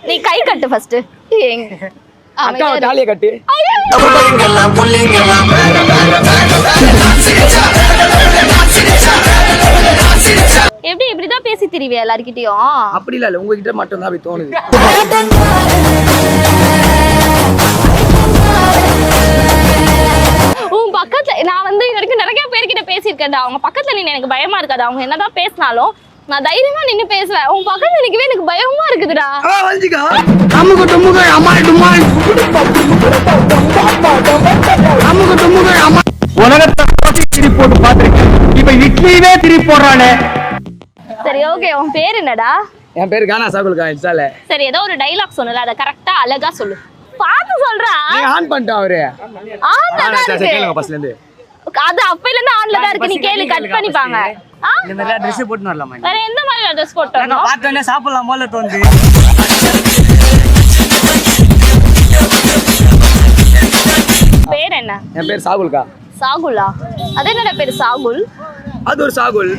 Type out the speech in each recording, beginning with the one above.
நீ கை கட்டு ஃபர்ஸ்ட். அக்கா தாலியை கட்டு. எப்படி இப்படிதான் பேசி திரிவியா எல்லார்கிட்டயும்? அப்படி இல்ல உங்ககிட்ட மட்டும் தான் அப்படி தோணுது. உன் பக்கத்துல நான் வந்து இது வரைக்கும் நிறைய பேர்கிட்ட பேசியிருக்கேன்டா. அவங்க பக்கத்துல நின்று எனக்கு பயமா இருக்காது. அவங்க என்னதான் பேசினாலும் நான் தைரியமா நின்று பேசுவேன். உன் பக்கத்துல நிக்கவே எனக்கு பயமா இருக்குதுடா. அம்முக்கு டும்முக்கு அம்மாள் டும்மாள். அம்முக்கு டும்முக்கு அம்மா. உலகத்தை திரி போட்டு பாத்திருக்கேன். இப்ப இட்லியே திரி போடுறானே. சரி ஓகே, உன் பேர் என்னடா? என் பேரு கானா சாகுல்கா இன்ஸ்டால. சரி ஏதோ ஒரு டயலாக் சொன்னல, அத கரெக்ட்டா அழகா சொல்லு. பாத்து சொல்றா. நீ ஆன் பண்ணிட்ட அவரே. ஆன் தான் இருக்கு. கேளுங்க ஃபர்ஸ்ட்ல இருந்து. அது அப்பையில இருந்து ஆன்ல தான் இருக்கு. நீ கேளு, கட் பண்ணிப்பாங்க. இந்த மாதிரி Dress போட்டு வரலாமா? வேற எந்த மாதிரி Dress போட்டு வரணும்? நான் பார்த்தோனே சாப்பிடலாம் போல தோணுது. பேர் என்ன? என் பேர் சாகுல்கா. சாகுலா? அது என்னடா பேர் சாகுல்? அது ஒரு சாகுல்.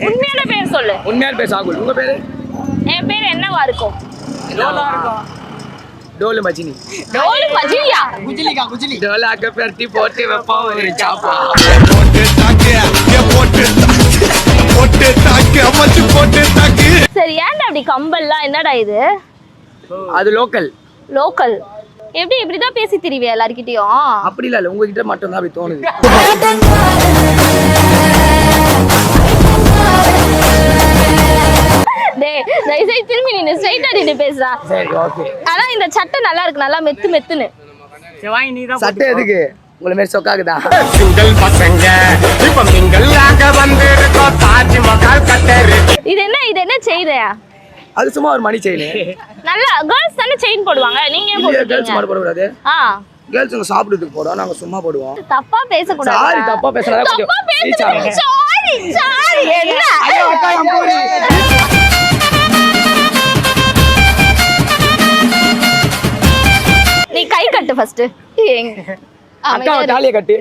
உண்மையான பேர் சொல்லு. உண்மையான பேர் சாகுல். உங்க பேரு? என் பேர் என்னவா இருக்கும்? டோலா இருக்கும். டோலு மஜினி. டோலு மஜினியா? குஜிலிகா குஜிலி. டோலாக்க பர்ட்டி போட்டு வெப்பம் ஒரு சாப்பா. சரி ஏன்டா அப்படி கம்பல்லாம்? என்னடா இது? அது லோக்கல். லோக்கல். எப்படி இப்படிதான் பேசி திரிவியா எல்லார்கிட்டயும்? அப்படி இல்ல உங்ககிட்ட மட்டும் தான் அப்படி தோணுது. டேய் தயவுசெய்து திரும்பி நின்னு ஸ்ட்ரைட்டா நின்னு பேசுடா. சரி ஓகே. ஆனா இந்த சட்டை நல்லா இருக்கு, நல்லா மெத்து மெத்துன்னு. சரி வாங்கி நீ தான் சட்டை எதுக்கு? உங்கள மாதிரி சொக்காக்குதா? சிங்கிள் பசங்க இப்ப மிங்கல்லாக வந்திருக்கோம் தாஜ்மஹால் கட்டரு. இது என்ன செய்யறயா? அது சும்மா ஒரு மணி செயின். நல்லா கேர்ள்ஸ் தானே செயின் போடுவாங்க, நீங்க ஏன் கேர்ள்ஸ் போடுறீங்க? மாதிரி போட கூடாது. கேர்ள்ஸ் உங்க சாப்பிடுறதுக்கு போடுவோம், நாங்க சும்மா போடுவோம். தப்பா பேச கூடாது. சாரி தப்பா பேசறதா கொஞ்சம். சாரி என்ன? ஐயோ அக்கா நான் போறேன். நீ கை கட்டு ஃபர்ஸ்ட். அக்கா தாலியை கட்டு.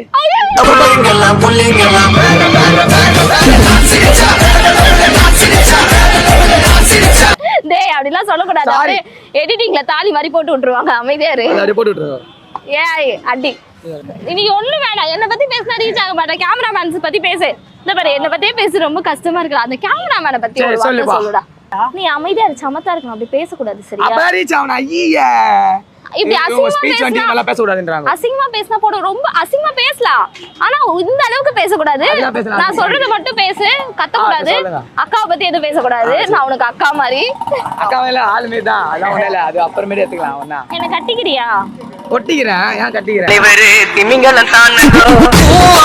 டேய் அப்படிலாம் சொல்லக்கூடாது. எடிட்டிங்ல தாலி மாதிரி போட்டு விட்டுருவாங்க. அமைதியா இரு. அதை போட்டு விட்டுருங்க. ஏய் அடி. நீ ஒண்ணு வேணாம். என்ன பத்தி பேசினா ரீச் ஆக மாட்டேன். கேமராமேன்ஸ் பத்தி பேசு. இந்த பாரு என்ன பத்தியே பேசி ரொம்ப கஷ்டமா இருக்கு. அந்த கேமராமேனை பத்தி ஒரு வார்த்தை சொல்லுடா. நீ அமைதியா இரு, சமத்தா இருக்கணும். அப்படி பேசக்கூடாது சரியா? அப்ப ரீச் ஆவனா? ஐயே இப்படி அசிங்கமா பேச கூடாதுன்றாங்க. அசிங்கமா பேசினா போட ரொம்ப அசிங்கமா பேசலாம். ஆனா இந்த அளவுக்கு பேசக்கூடாது. நான் சொல்றது மட்டும் பேசு, கத்தக்கூடாது. அக்காவை பத்தி எதுவும் பேசக்கூடாது. நான் உனக்கு அக்கா மாதிரி. அக்கா மேல ஆளுமே தான். அதான் ஒண்ணு அது அப்புறமேட்டு எடுத்துக்கலாம். ஒண்ணா என்ன கட்டிக்கிறியா? ஒட்டிக்கிறேன். ஏன் கட்டிக்கிறேன்? இவரு திமிங்கலம் தான்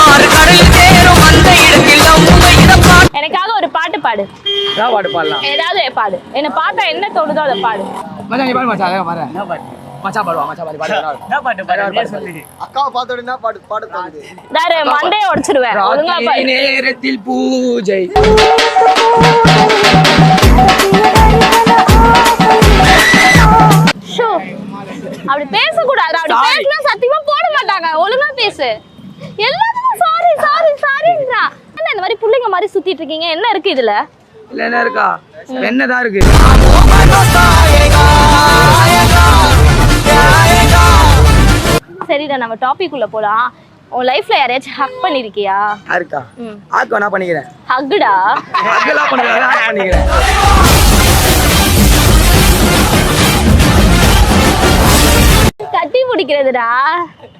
ஆறு கடல் சேரும் அந்த இடத்தில் எனக்காக ஒரு பாட்டு பாடு. நான் பாட்டு பாடலாம். ஏதாவது பாடு. என்ன பார்த்தா என்ன தோணுதோ அதை பாடு. மச்சான் நீ பாடு மச்சான். அத பாரு. என்ன பாட்டு? மச்சான் பாடுவா. மச்சான் பாடு. என்ன பாட்டு பாடு சொல்லு. அக்காவை பார்த்த உடனே பாட தோணுது. தாரு மண்டையை உடைச்சிடுவேன். ஒழுங்கா பாடு. நேரத்தில் பூஜை. ஷோ அப்படி பேசக்கூடாது. அப்படி பேசினா சத்தியமா போட மாட்டாங்க. ஒழுங்கா பேசு. எல்லாரும் சாரி சாரி சாரின்றா. என்ன இந்த மாதிரி புள்ளைங்க மாதிரி சுத்திட்டு இருக்கீங்க? என்ன இருக்கு இதுல? இல்ல என்ன இருக்கா? என்னதான் இருக்கு? சரிடா நம்ம டாபிக் உள்ள போலாம். உன் லைஃப்ல யாரையாச்சும் ஹக் பண்ணிருக்கியா? இருக்கா? ஆக்கு நான் பண்ணிக்கிறேன். ஹக்குடா? ஹக்கெல்லாம் பண்ணுவேன். நான் பண்ணிக்கிறேன். கட்டி பிடிக்கிறதுடா.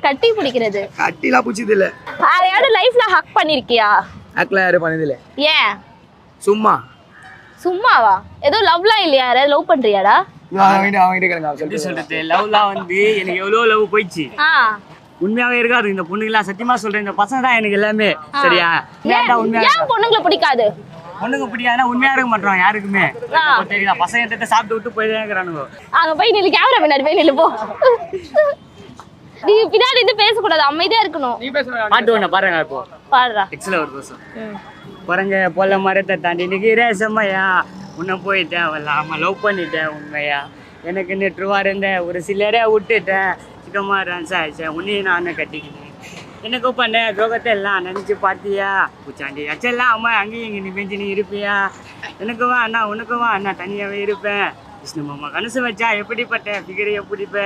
கட்டி பிடிக்கிறது. கட்டிலாம் பிடிச்சது இல்ல. யாரையாவது லைஃப்ல ஹக் பண்ணிருக்கியா? ஹக்லாம் யாரும் பண்ணது இல்ல. ஏன்? சும்மா. சும்மாவா? ஏதோ லவ்லாம் இல்லையா? யாராவது லவ் பண்றியாடா? அவங்கிட்ட கேளுங்க. எப்படி சொல்றது? லவ்லாம் வந்து எனக்கு எவ்வளவு லவ் போயிடுச்சு. உண்மையாவே இருக்காது. இந்த பொண்ணுங்களாம் சத்தியமா சொல்றேன், இந்த பசங்க தான் எனக்கு எல்லாமே. சரியா? ஏன் பொண்ணுங்களை பிடிக்காது? பொண்ணுங்க பிடிக்காதுன்னா உண்மையா இருக்க மாட்டோம் யாருக்குமே. தெரியுதா? பசங்க சாப்பிட்டு விட்டு போய் தான் இருக்கிறானுங்க. அங்க போய் நில்லு, கேமரா பின்னாடி போய் நில்லு போ. நீ பின்னாடி இருந்து பேசக்கூடாது, அமைதியா இருக்கணும். பாட்டு ஒண்ணு பாருங்க. இப்போ பாடுறா. எக்ஸ்ல ஒரு கோசம் பாருங்க. போல மரத்தை தாண்டி நிக்கிற செம்மையா, உன்னை போய் தேவையில்லாம லவ் பண்ணிட்டேன் உண்மையா, எனக்கு நெற்றுவா இருந்த ஒரு சிலரே விட்டுட்டேன், சிக்கமா சாய்ச்சேன் உன்னையும் நானும் கட்டிக்கினேன், எனக்கு பண்ண துரோகத்தை எல்லாம் நினைச்சு பார்த்தியா, பூச்சாண்டி அச்செல்லாம் அம்மா அங்கேயும் இங்கே நீ பெஞ்சு நீ இருப்பியா, எனக்கு வா அண்ணா உனக்கு வா அண்ணா தனியாவே இருப்பேன், விஷ்ணு மாமா கணசு வச்சா எப்படிப்பட்ட ஃபிகர் எப்படிப்ப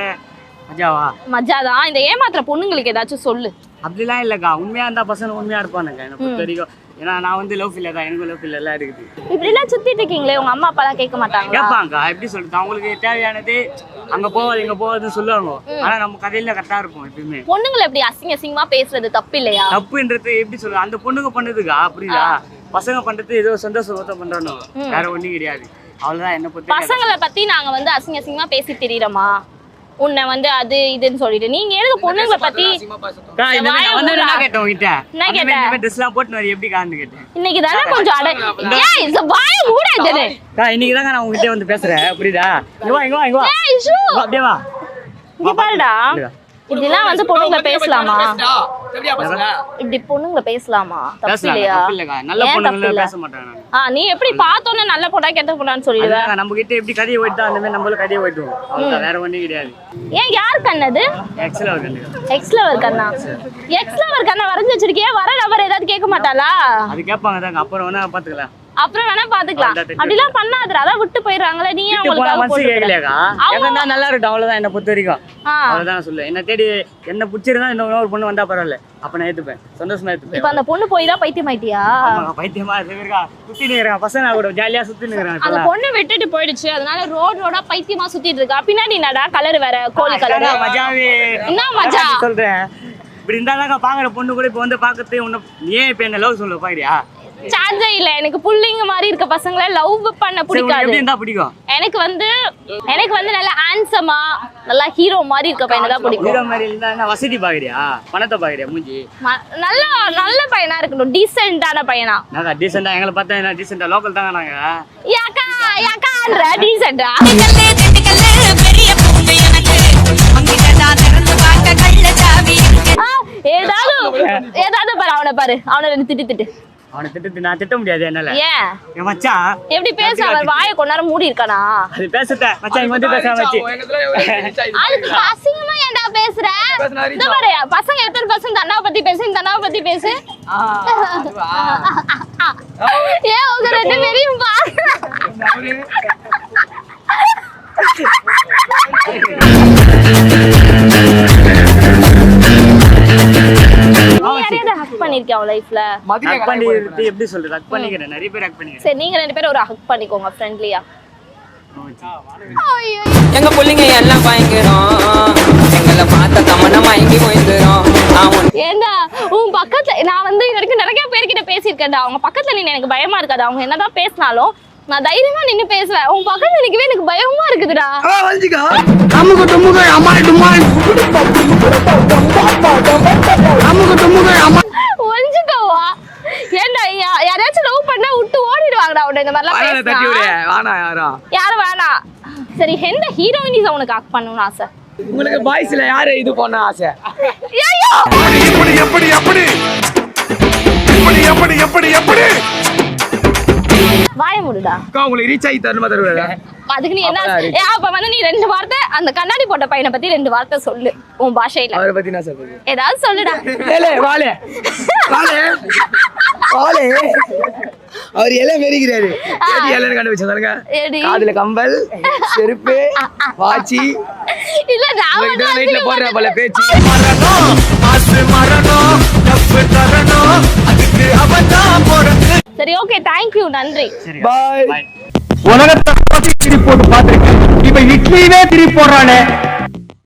மஜாவா மஜாதான். இந்த ஏமாத்துற பொண்ணுங்களுக்கு ஏதாச்சும் சொல்லு. அப்படிலாம் இல்லைக்கா, உண்மையா இருந்தா பசங்க உண்மையா இருப்பானுங்க என்ன பொறுத்த வரைக்கும். ஏன்னா நான் வந்து லவ் ஃபீல் தான், எனக்கும் லவ் ஃபீல் எல்லாம் இருக்குது. இப்படி எல்லாம் சுத்திட்டு இருக்கீங்களே, உங்க அம்மா அப்பா எல்லாம் கேட்க மாட்டாங்களா? கேட்பாங்கக்கா, எப்படி சொல்றது, அவங்களுக்கு தேவையானது அங்க போவாது இங்க போவாதுன்னு சொல்லுவாங்க. ஆனா நம்ம கதையில கரெக்டா இருக்கும் எப்பயுமே. பொண்ணுங்களை எப்படி அசிங்கமா பேசுறது தப்பு இல்லையா? தப்புன்றது எப்படி சொல்றது, அந்த பொண்ணுங்க பண்ணதுக்கா புரியுதா, பசங்க பண்றது ஏதோ சந்தோஷம் பண்றானோ, வேற ஒண்ணும் கிடையாது. அவ்வளவுதான் என்ன பொறுத்த. பசங்களை பத்தி நாங்க வந்து அசிங்கமா பேசி தெரியறோமா உன்னை வந்து அது இதுன்னு சொல்லிட்டு, நீங்க எழுத பொண்ணுங்களை பத்தி இன்னைக்கு தானே கொஞ்சம் இன்னைக்கு தாங்க நான் உங்ககிட்ட வந்து பேசுறேன் புரியுதா. அப்படியே வா பாருடா, இப்படிலாம் வந்து பொண்ணுங்களை பேசலாமா? இப்படி பொண்ணுங்களை பேசலாமா? தப்பு இல்லையா? நல்ல பொண்ணுங்கள பேச மாட்டாங்க. நீ எப்படி பார்த்தோன்னே நல்ல பொண்ணா கெட்ட பொண்ணான்னு சொல்லிடுவேன். நம்ம கிட்ட எப்படி கதையை ஓட்டா அந்த மாதிரி நம்மளும் கதையை ஓட்டுவோம். அவ்வளவுதான், வேற ஒண்ணும் கிடையாது. ஏன் யார் கண்ணது? எக்ஸ்லவர் கண்ணு. எக்ஸ்லவர் கண்ணா? எக்ஸ்லவர் கண்ணை வரைஞ்சு வச்சிருக்கியா? வர நபர் ஏதாவது கேட்க மாட்டாளா? அது கேட்பாங்க தாங்க, அப்புறம் வேணா பாத்துக்கலாம். அப்புறம் வேணா பாத்துக்கலாம். அப்படிலாம் பண்ணாதடா, அதான் விட்டு போயிடுறாங்களே. நீ அவங்களுக்கு கேட்கலையாக்கா, எங்கன்னா நல்லா இருக்கும். அவ்வளவுதான் என்ன பொறுத்த வரைக்கும். அவ்வளவுதான் சொல்லுவேன். என்ன தேடி என்ன பிடிச்சிருந்தா இன்னொரு பொண்ணு வந்தா பரவாயில்ல, அப்ப நான் ஏத்துப்பேன், சந்தோஷமா ஏத்துப்பேன். இப்ப அந்த பொண்ணு போய் தான் பைத்தியம் ஆயிட்டியா? பைத்தியமா இருக்கா, சுத்தி நிக்கிறேன் பசங்க கூட ஜாலியா சுத்தி நிக்கிறேன். அந்த பொண்ணு விட்டுட்டு போயிடுச்சு, அதனால ரோடா பைத்தியமா சுத்திட்டு இருக்கா. பின்னாடி என்னடா கலர் வேற, கோழி கலர். மஜாவே என்ன மஜா சொல்றேன். இப்படி இருந்தாதாங்க பாக்குற பொண்ணு கூட இப்ப வந்து பாக்குறது உன்ன ஏன் இப்ப என்ன லவ் சொல்ல பாக்குறியா? சார்ஜே இல்ல. எனக்கு புள்ளிங்க மாதிரி இருக்க பசங்களை லவ் பண்ண பிடிக்காது. எப்படி இருந்தா பிடிக்கும்? எனக்கு வந்து நல்ல ஹேண்ட்ஸமா நல்ல ஹீரோ மாதிரி இருக்க பையனை தான் பிடிக்கும். ஹீரோ மாதிரி இருந்தா என்ன வசதி பாக்குறியா, பணத்தை பாக்குறியா? மூஞ்சி நல்ல பையனா இருக்கணும், டீசென்ட்டான பையனா. நாங்க டீசென்ட்டா எங்களை பார்த்தா என்ன டீசென்ட்டா லோக்கல் தாங்க நாங்க. யாக்கான்ற டீசென்ட்டா பெரிய பூண்டு எனக்கு அங்கிட்டா திறந்து பார்க்க கள்ள சாவி. ஏதாவது பாரு, அவனை பாரு, அவனை திட்டு. அவனை திட்டு நான் திட்ட முடியாது என்னால. ஏன் என் மச்சான் எப்படி பேச, அவன் வாயை கொஞ்ச நேரம் மூடி இருக்கானா? அது பேசட்ட மச்சான், இங்க வந்து பேச வச்சி அதுக்கு அசிங்கமா ஏன்டா பேசுற? இந்த பாரு, பசங்க எத்தனை பசங்க அண்ணா பத்தி பேசு, இந்த அண்ணா பத்தி பேசு. ஏன் உங்க ரெண்டு பேரையும் பாரு. எப்படி சொல்றது, ஹக் பண்ணிக்கிறேன், நிறைய பேர் ஹக் பண்ணிக்கிறேன். சரி, நீங்க ரெண்டு பேரும் ஒரு ஹக் பண்ணிக்கோங்க ஃப்ரெண்ட்லியா. எங்க புள்ளிங்க எல்லாம் பயங்கரம், எங்களை பார்த்த தமன மயங்கி போயிடுறோம். ஏண்டா உன் பக்கத்துல நான் வந்து இது வரைக்கும் நிறைய பேர்கிட்ட பேசியிருக்கேன்டா. அவங்க பக்கத்துல நின்று எனக்கு பயமா இருக்காது. அவங்க என்னதான் பேசினாலும் நான் தைரியமா நின்னு பேசுவேன். உன் பக்கத்துல நிக்கவே எனக்கு பயமா இருக்குதுடா. ஒழிஞ்சுக்கவா? ஏண்டா யாராச்சும் லவ் பண்ணா விட்டு ஓடிடுவாங்கடா. உடனே இந்த மாதிரிலாம் யாரும் வேணாம். சரி, எந்த ஹீரோயினிஸ் உனக்கு ஆக்ட் பண்ணணும்னு ஆசை? உங்களுக்கு பாய்ஸ்ல யாரு இது பண்ண ஆசை? வாய மூடுடா. உங்களுக்கு ரீச் ஆகி தருமா தருவாங்க. அதுக்கு நீ என்ன அப்ப வந்து நீ ரெண்டு வார்த்தை அந்த கண்ணாடி போட்ட பையனை பத்தி ரெண்டு வார்த்தை சொல்லு உன் பாஷையில. அவரை பத்தி நான் சொல்றது ஏதாவது சொல்லுடா. வாலே அவர் எல்லாம் வெறிக்கிறாரு. எல்லாம் கண்டுபிடிச்சு சொல்லுங்க. காதுல கம்பல், செருப்பு, வாட்சி. இல்ல நான் வீட்டுல போடுற போல பேச்சு. சரி, ஓகே, தேங்க்யூ, நன்றி, பாய். உலகத்தை திருப்பி போட்டு பாத்திருக்கேன். இப்ப இட்லியே திருப்பி போடுறானே.